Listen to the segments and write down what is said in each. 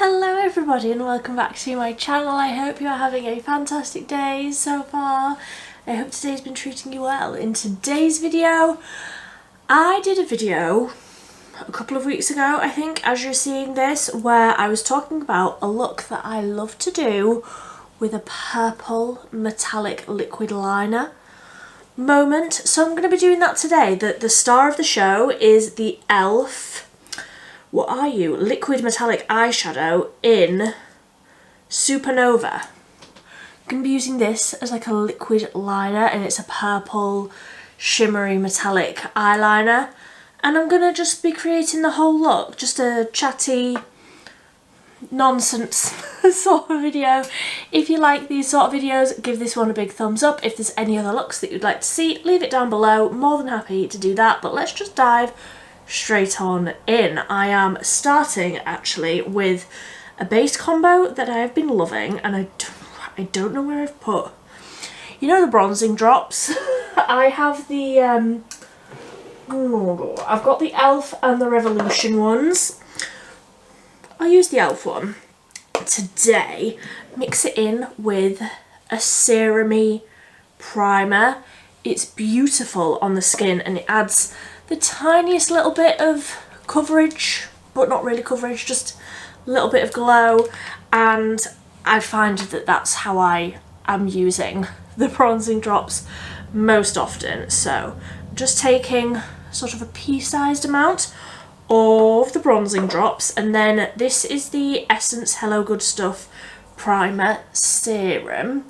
Hello everybody and welcome back to my channel. I hope you are having a fantastic day so far. I hope today's been treating you well. In today's video, I did a video a couple of weeks ago, I think, as you're seeing this, where I was talking about a look that I love to do with a purple metallic liquid liner moment. So I'm going to be doing that today. The star of the show is the e.l.f. What are you? Liquid metallic eyeshadow in Supernova. I'm going to be using this as like a liquid liner, and it's a purple shimmery metallic eyeliner. And I'm going to just be creating the whole look, just a chatty nonsense sort of video. If you like these sort of videos, give this one a big thumbs up. If there's any other looks that you'd like to see, leave it down below. More than happy to do that, but let's just dive straight on in. I am starting actually with a base combo that I have been loving, and I don't know where I've put, you know, the bronzing drops. I have the I've got the e.l.f. and the Revolution ones. I'll use the e.l.f. one today, mix it in with a serum-y primer. It's beautiful on the skin and it adds the tiniest little bit of coverage, but not really coverage, just a little bit of glow, and I find that that's how I am using the bronzing drops most often. So just taking sort of a pea-sized amount of the bronzing drops, and then this is the Essence Hello Good Stuff Primer Serum.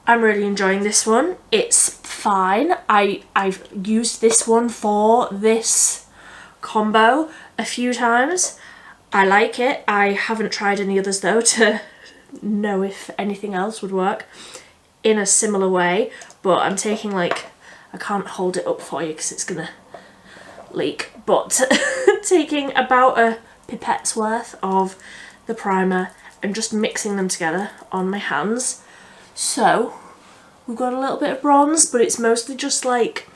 I'm really enjoying this one. It's fine. I've used this one for this combo a few times. I like it. I haven't tried any others though to know if anything else would work in a similar way, but I'm taking, like, I can't hold it up for you because it's gonna leak, but taking about a pipette's worth of the primer and just mixing them together on my hands. So we've got a little bit of bronze, but it's mostly just like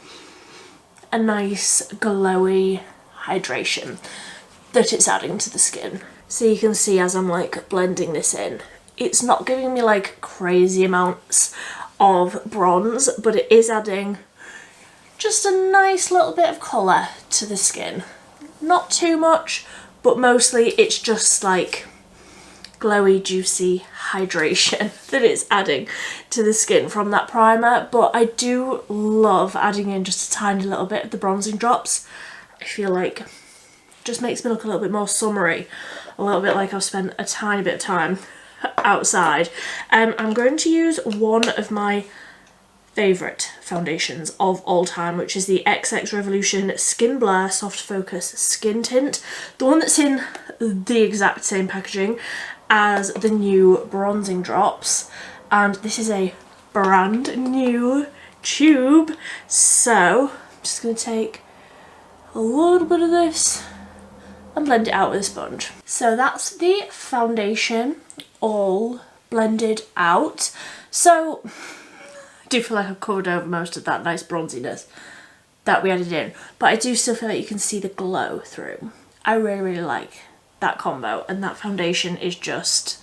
a nice glowy hydration that it's adding to the skin. So you can see as I'm like blending this in, it's not giving me like crazy amounts of bronze, but it is adding just a nice little bit of colour to the skin. Not too much, but mostly it's just like glowy, juicy hydration that it's adding to the skin from that primer. But I do love adding in just a tiny little bit of the bronzing drops. I feel like it just makes me look a little bit more summery, a little bit like I've spent a tiny bit of time outside. I'm going to use one of my favourite foundations of all time, which is the XX Revolution Skin Blur Soft Focus Skin Tint, the one that's in the exact same packaging as the new bronzing drops, and this is a brand new tube. So I'm just going to take a little bit of this and blend it out with a sponge. So that's the foundation all blended out. So I do feel like I've covered over most of that nice bronziness that we added in, but I do still feel like you can see the glow through. I really like that combo, and that foundation is just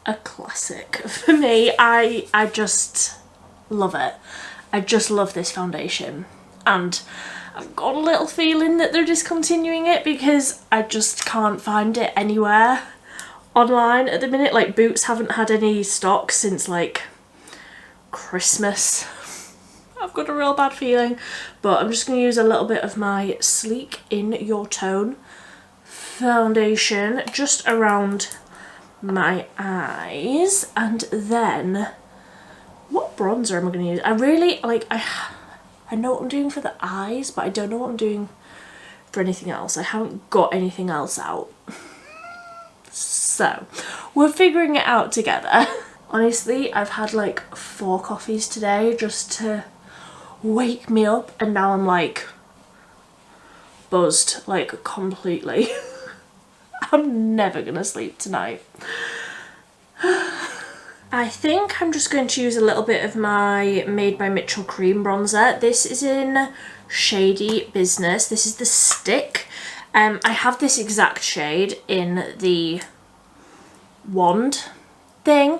a classic for me. I just love it. I just love this foundation, and I've got a little feeling that they're discontinuing it because I just can't find it anywhere online at the minute. Like, Boots haven't had any stock since like Christmas. I've got a real bad feeling, but I'm just going to use a little bit of my Sleek In Your Tone foundation just around my eyes, and then what bronzer am I going to use? I really like, I know what I'm doing for the eyes, but I don't know what I'm doing for anything else. I haven't got anything else out, so we're figuring it out together. Honestly, I've had like 4 coffees today just to wake me up, and now I'm like buzzed, like completely. I'm never gonna sleep tonight. I think I'm just going to use a little bit of my Made by Mitchell cream bronzer. This is in Shady Business. This is the stick. I have this exact shade in the wand thing.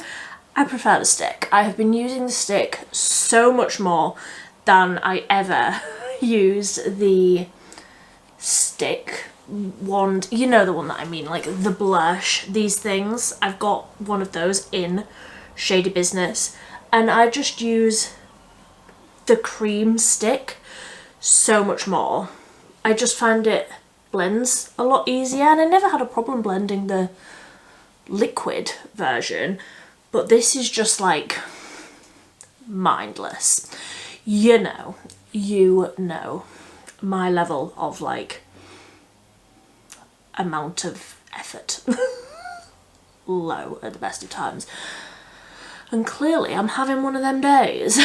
I prefer the stick. I have been using the stick so much more than I ever used the stick wand. You know the one that I mean, like the blush, these things. I've got one of those in Shady Business, and I just use the cream stick so much more. I just find it blends a lot easier, and I never had a problem blending the liquid version, but this is just like mindless. You know my level of like amount of effort. Low at the best of times, and clearly I'm having one of them days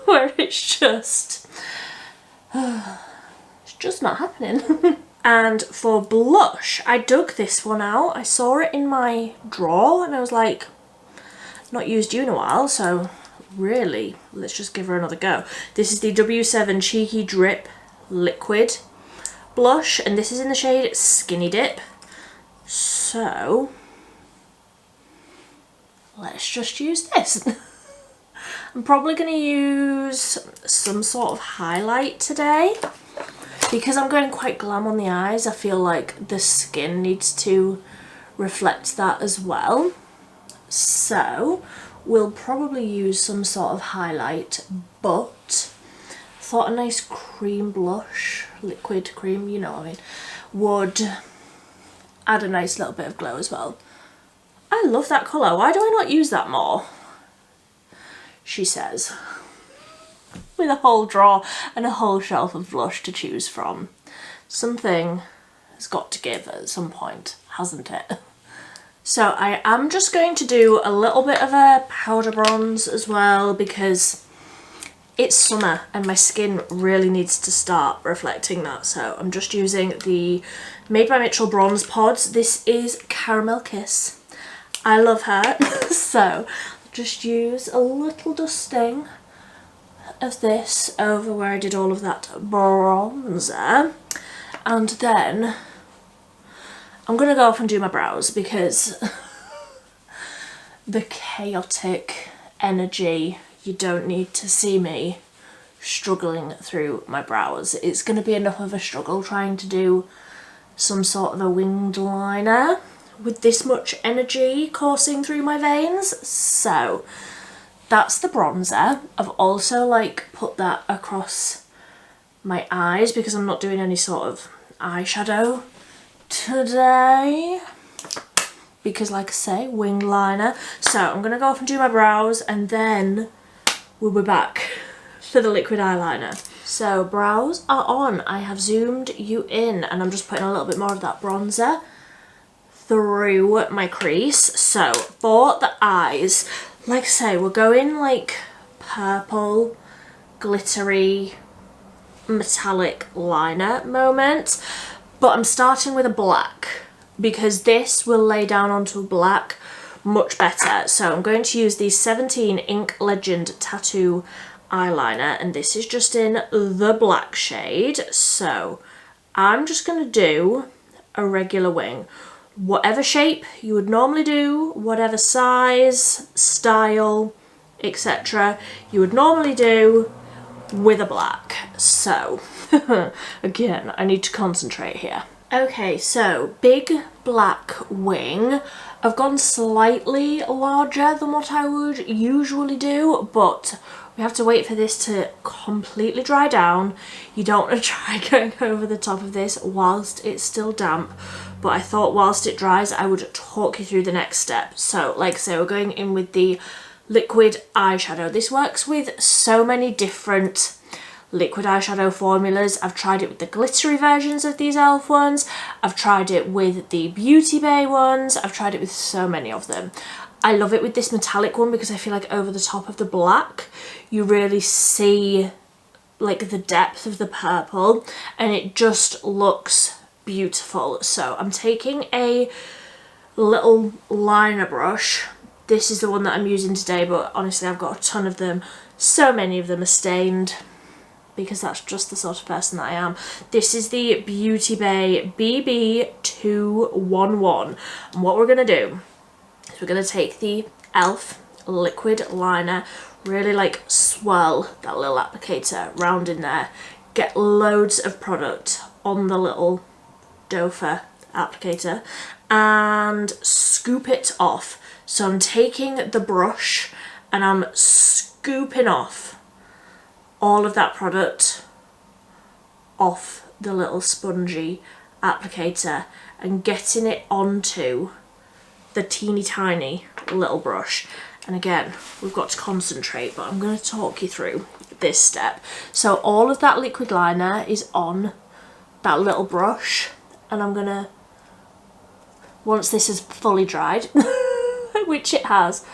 where it's just not happening. And for blush, I dug this one out. I saw it in my drawer and I was like, not used you in a while, so really, let's just give her another go. This is the W7 Cheeky Drip Liquid Blush, and this is in the shade Skinny Dip. So let's just use this. I'm probably going to use some sort of highlight today because I'm going quite glam on the eyes. I feel like the skin needs to reflect that as well. So we'll probably use some sort of highlight, but I thought a nice cream blush, liquid cream, you know what I mean, would add a nice little bit of glow as well. I love that colour. Why do I not use that more? She says, with a whole drawer and a whole shelf of blush to choose from. Something has got to give at some point, hasn't it? So I am just going to do a little bit of a powder bronze as well because it's summer and my skin really needs to start reflecting that. So I'm just using the Made by Mitchell Bronze Pods. This is Caramel Kiss. I love her. So just use a little dusting of this over where I did all of that bronzer, and then I'm gonna go off and do my brows because the chaotic energy, you don't need to see me struggling through my brows. It's gonna be enough of a struggle trying to do some sort of a winged liner with this much energy coursing through my veins. So that's the bronzer. I've also like put that across my eyes because I'm not doing any sort of eyeshadow today because, like I say, winged liner. So I'm gonna go off and do my brows and then we'll be back for the liquid eyeliner. So brows are on. I have zoomed you in and I'm just putting a little bit more of that bronzer through my crease. So for the eyes, like I say, we're going like purple, glittery, metallic liner moment, but I'm starting with a black because this will lay down onto a black much better. So I'm going to use the 17 Ink Legend Tattoo eyeliner, and this is just in the black shade. So I'm just going to do a regular wing. Whatever shape you would normally do, whatever size, style, etc. you would normally do with a black. So again, I need to concentrate here. Okay, so big black wing. I've gone slightly larger than what I would usually do, but we have to wait for this to completely dry down. You don't want to try going over the top of this whilst it's still damp, but I thought whilst it dries I would talk you through the next step. So like I say, we're going in with the liquid eyeshadow. This works with so many different liquid eyeshadow formulas. I've tried it with the glittery versions of these e.l.f. ones, I've tried it with the Beauty Bay ones, I've tried it with so many of them. I love it with this metallic one because I feel like over the top of the black you really see like the depth of the purple and it just looks beautiful. So I'm taking a little liner brush. This is the one that I'm using today, but honestly I've got a ton of them. So many of them are stained because that's just the sort of person that I am. This is the Beauty Bay BB211, and what we're going to do So we're going to take the e.l.f. liquid liner, really like swirl that little applicator round in there, get loads of product on the little dofer applicator and scoop it off. So I'm taking the brush and I'm scooping off all of that product off the little spongy applicator and getting it onto the teeny tiny little brush. And again, we've got to concentrate, but I'm going to talk you through this step. So all of that liquid liner is on that little brush, and I'm going to, once this is fully dried, which it has,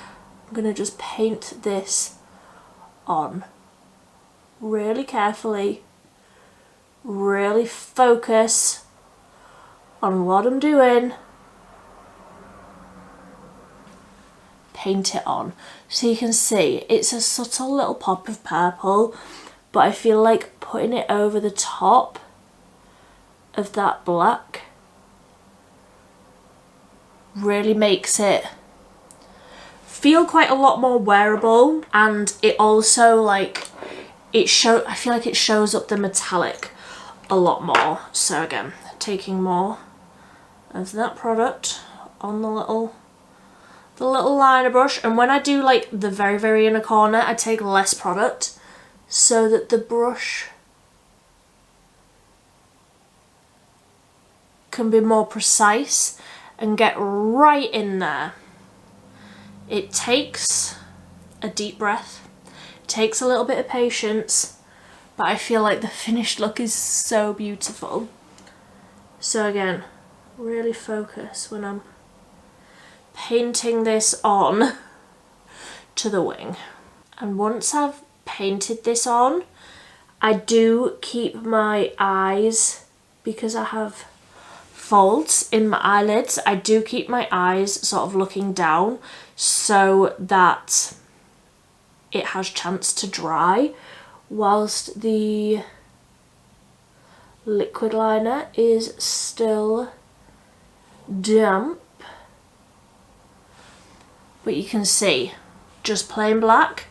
I'm going to just paint this on really carefully, really focus on what I'm doing. Paint it on. So you can see it's a subtle little pop of purple, but I feel like putting it over the top of that black really makes it feel quite a lot more wearable, and it also like I feel like it shows up the metallic a lot more. So again, taking more of that product on the little liner brush, and when I do like the very inner corner, I take less product so that the brush can be more precise and get right in there. It takes a deep breath, it takes a little bit of patience, but I feel like the finished look is so beautiful. So again, really focus when I'm painting this on to the wing. And once I've painted this on, I do keep my eyes, because I have folds in my eyelids, I do keep my eyes sort of looking down so that it has chance to dry whilst the liquid liner is still damp. But you can see, just plain black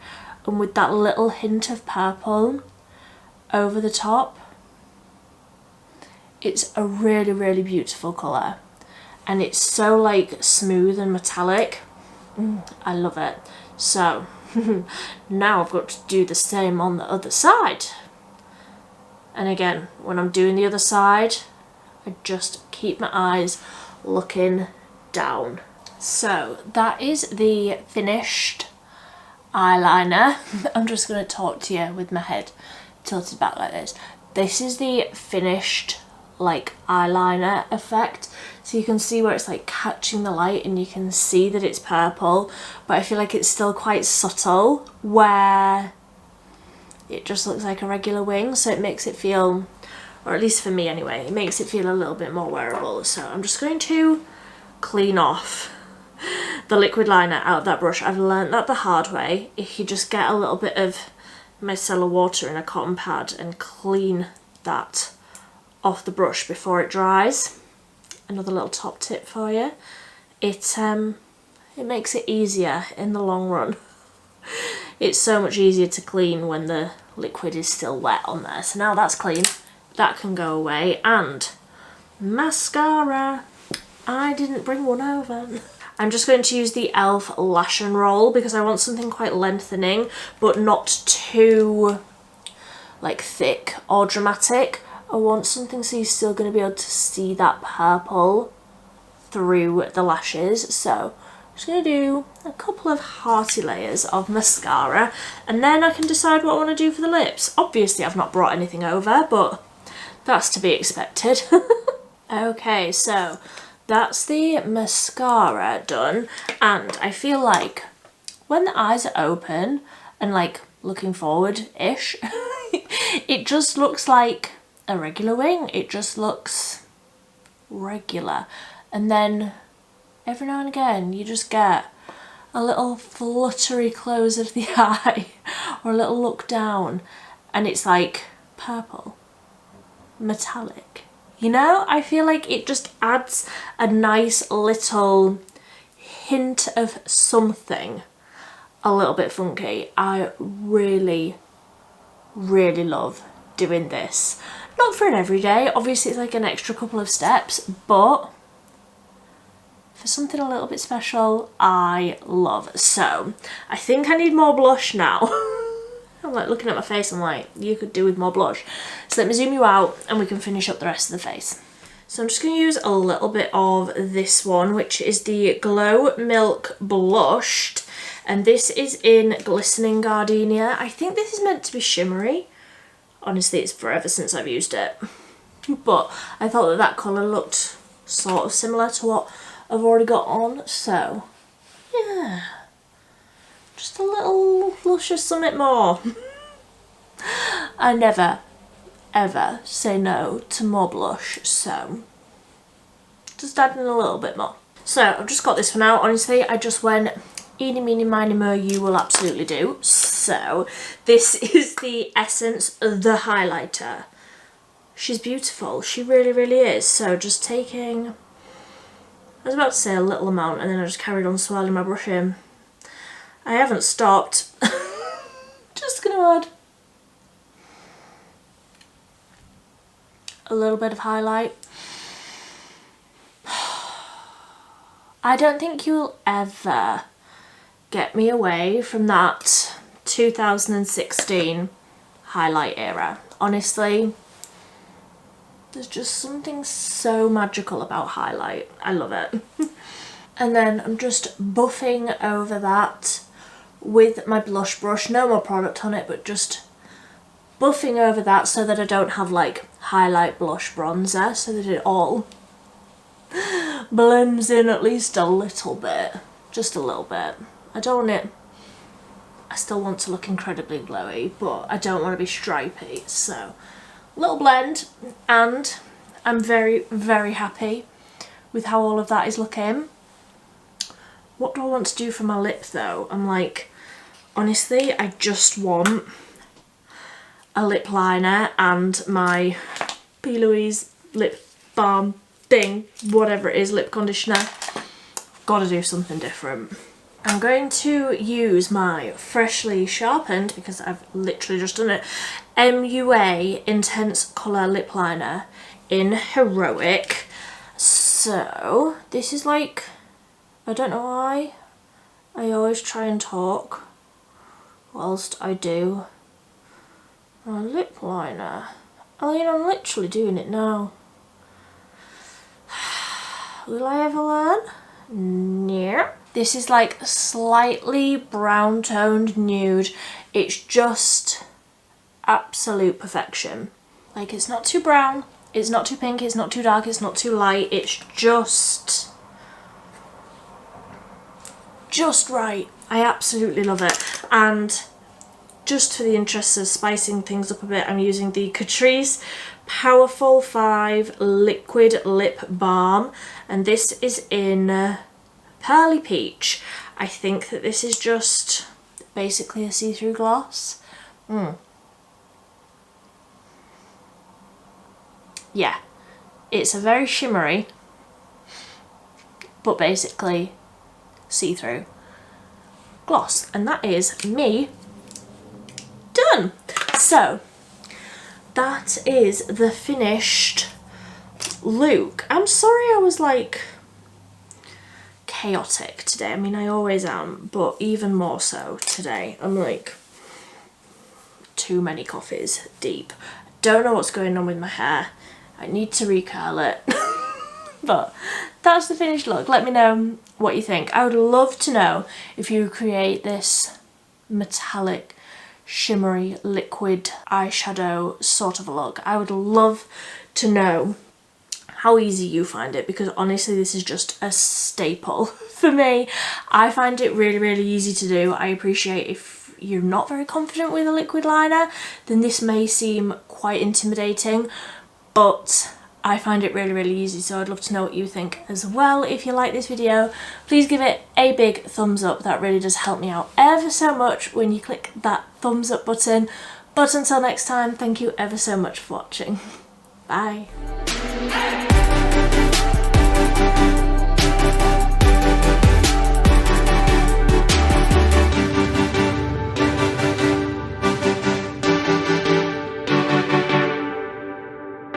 and with that little hint of purple over the top, it's a really beautiful colour, and it's so like smooth and metallic. I love it. So now I've got to do the same on the other side, and again, when I'm doing the other side, I just keep my eyes looking down. So that is the finished eyeliner. I'm just going to talk to you with my head tilted back like this. This is the finished like eyeliner effect. So you can see where it's like catching the light and you can see that it's purple, but I feel like it's still quite subtle where it just looks like a regular wing. So it makes it feel, or at least for me anyway, it makes it feel a little bit more wearable. So I'm just going to clean off the liquid liner out of that brush. I've learnt that the hard way. If you just get a little bit of micellar water in a cotton pad and clean that off the brush before it dries, another little top tip for you, it makes it easier in the long run. It's so much easier to clean when the liquid is still wet on there. So now that's clean, that can go away. And mascara, I didn't bring one over. I'm just going to use the e.l.f. Lash and Roll because I want something quite lengthening but not too like thick or dramatic. I want something so you're still going to be able to see that purple through the lashes. So I'm just going to do a couple of hearty layers of mascara, and then I can decide what I want to do for the lips. Obviously I've not brought anything over, but that's to be expected. Okay, so that's the mascara done, and I feel like when the eyes are open and like looking forward-ish, it just looks like a regular wing. It just looks regular, and then every now and again you just get a little fluttery close of the eye or a little look down and it's like purple, metallic. You know, I feel like it just adds a nice little hint of something a little bit funky. I really, really love doing this. Not for an everyday, obviously it's like an extra couple of steps, but for something a little bit special, I love. So I think I need more blush now. I'm like looking at my face, I'm like, you could do with more blush. So let me zoom you out and we can finish up the rest of the face. So I'm just going to use a little bit of this one, which is the Glow Milk Blushed. And this is in Glistening Gardenia. I think this is meant to be shimmery. Honestly, it's forever since I've used it. But I thought that that colour looked sort of similar to what I've already got on. So, yeah. Just a little luscious something more. I never, ever say no to more blush. So, just adding a little bit more. So, I've just got this one out. Honestly, I just went... eeny, meeny, miny, mo, you will absolutely do. So, this is the Essence The Highlighter. She's beautiful. She really, really is. So, just taking... I was about to say a little amount, and then I just carried on swirling my brush in. I haven't stopped. Just going to add a little bit of highlight. I don't think you'll ever get me away from that 2016 highlight era. Honestly, there's just something so magical about highlight. I love it. And then I'm just buffing over that with my blush brush. No more product on it, but just buffing over that so that I don't have like highlight, blush, bronzer, so that it all blends in at least a little bit. Just a little bit. I don't want it, I still want to look incredibly glowy, but I don't want to be stripy, so little blend, and I'm very, very happy with how all of that is looking. What do I want to do for my lip though? I'm like, honestly, I just want a lip liner and my P. Louise lip balm thing, whatever it is, lip conditioner. Gotta do something different. I'm going to use my freshly sharpened, because I've literally just done it, MUA Intense Colour Lip Liner in Heroic. So, this is like, I don't know why, I always try and talk whilst I do my lip liner. I mean, I'm literally doing it now. Will I ever learn? No. This is like slightly brown toned nude. It's just absolute perfection. Like, it's not too brown, it's not too pink, it's not too dark, it's not too light. It's just right. I absolutely love it. And just for the interest of spicing things up a bit, I'm using the Catrice Powerful 5 Liquid Lip Balm, and this is in Pearly Peach. I think that this is just basically a see-through gloss. Yeah, it's a very shimmery, but basically see-through gloss, and that is me done. So that is the finished look. I'm sorry I was like chaotic today. I mean, I always am, but even more so today. I'm like too many coffees deep. Don't know what's going on with my hair. I need to recurl it. But that's the finished look. Let me know what you think. I would love to know if you create this metallic, shimmery, liquid eyeshadow sort of a look. I would love to know how easy you find it, because honestly this is just a staple for me. I find it really, really easy to do. I appreciate if you're not very confident with a liquid liner, then this may seem quite intimidating, but I find it really, really easy, so I'd love to know what you think as well. If you like this video, please give it a big thumbs up. That really does help me out ever so much when you click that thumbs up button. But until next time, thank you ever so much for watching. Bye.